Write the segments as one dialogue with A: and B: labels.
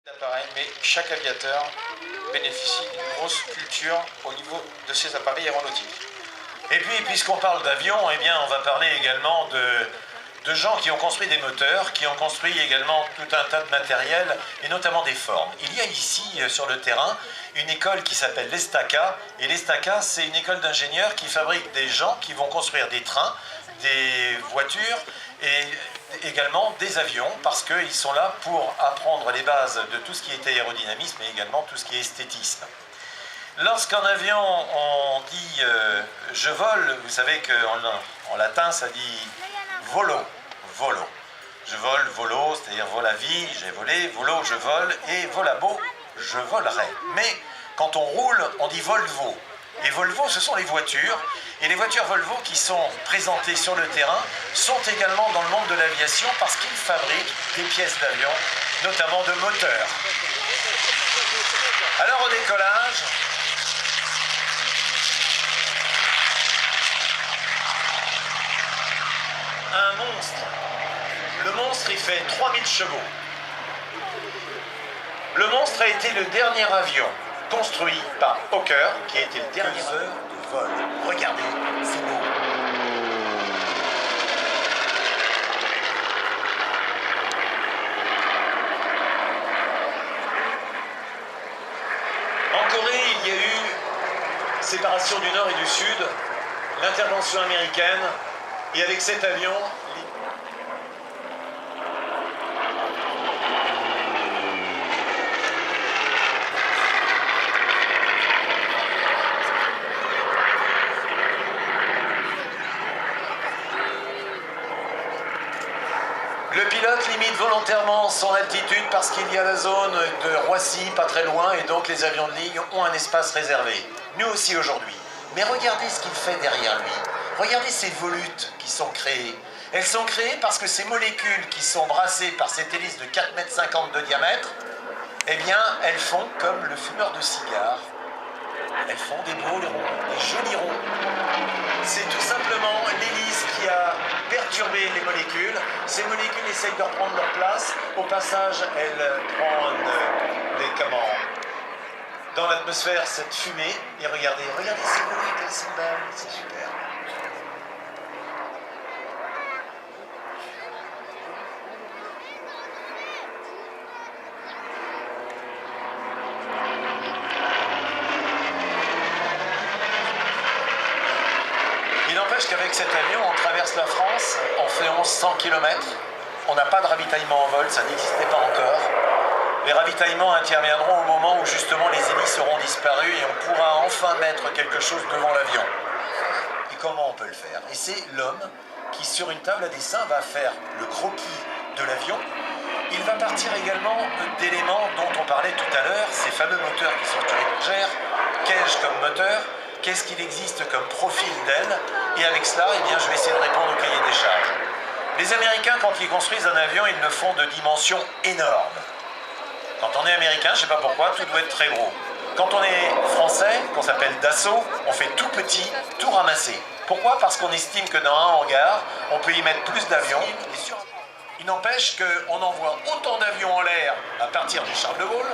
A: d'appareils, mais chaque aviateur bénéficie d'une grosse culture au niveau de ses appareils aéronautiques.
B: Et puis, puisqu'on parle d'avions, eh bien, on va parler également de gens qui ont construit des moteurs, qui ont construit également tout un tas de matériel, et notamment des formes. Il y a ici, sur le terrain, une école qui s'appelle l'ESTACA, et l'ESTACA, c'est une école d'ingénieurs qui fabrique des gens qui vont construire des trains, des voitures, et également des avions, parce qu'ils sont là pour apprendre les bases de tout ce qui est aérodynamisme, et également tout ce qui est esthétisme. Lorsqu'en avion, on dit je vole, vous savez qu'en latin, ça dit volo, volo. Je vole, volo, c'est-à-dire vola vie, j'ai volé, volo, je vole, et volabo, je volerai. Mais quand on roule, on dit Volvo. Et Volvo, ce sont les voitures. Et les voitures Volvo qui sont présentées sur le terrain sont également dans le monde de l'aviation parce qu'ils fabriquent des pièces d'avion, notamment de moteurs. Alors au décollage, un monstre. Le monstre, il fait 3000 chevaux. Le monstre a été le dernier avion construit par Hawker, qui a été le dernier heure de vol. Regardez, c'est beau. En Corée, il y a eu séparation du Nord et du Sud, l'intervention américaine, et avec cet avion, le pilote limite volontairement son altitude parce qu'il y a la zone de Roissy pas très loin et donc les avions de ligne ont un espace réservé. Nous aussi aujourd'hui. Mais regardez ce qu'il fait derrière lui. Regardez ces volutes qui sont créées. Elles sont créées parce que ces molécules qui sont brassées par cette hélice de 4,50 m de diamètre, eh bien, elles font comme le fumeur de cigares. Elles font des beaux ronds, des jolis ronds. C'est tout simplement l'hélice qui a perturbé les molécules. Ces molécules essayent de reprendre leur place. Au passage, elles prennent dans l'atmosphère cette fumée. Et regardez ces molécules, elles sont belles, c'est super. Il n'empêche qu'avec cet avion, on traverse la France, on fait 1100 km, on n'a pas de ravitaillement en vol, ça n'existait pas encore. Les ravitaillements interviendront au moment où justement les hélices seront disparues et on pourra enfin mettre quelque chose devant l'avion. Et comment on peut le faire? Et c'est l'homme qui, sur une table à dessin, va faire le croquis de l'avion. Il va partir également d'éléments dont on parlait tout à l'heure, ces fameux moteurs qui sont sur étagère. Qu'ai-je comme moteur? Qu'est-ce qu'il existe comme profil d'aile? Et avec cela, eh bien, je vais essayer de répondre au cahier des charges. Les Américains, quand ils construisent un avion, ils le font de dimensions énormes. Quand on est américain, je ne sais pas pourquoi, tout doit être très gros. Quand on est français, qu'on s'appelle Dassault, on fait tout petit, tout ramassé. Pourquoi? Parce qu'on estime que dans un hangar, on peut y mettre plus d'avions. Il n'empêche qu'on envoie autant d'avions en l'air à partir du Charles de Gaulle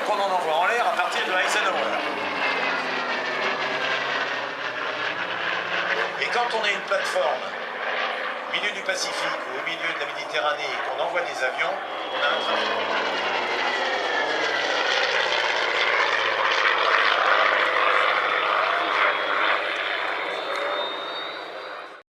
B: qu'on en envoie en l'air à partir de Eisenhower. Et quand on est une plateforme au milieu du Pacifique ou au milieu de la Méditerranée et qu'on envoie des avions, on a un trafic.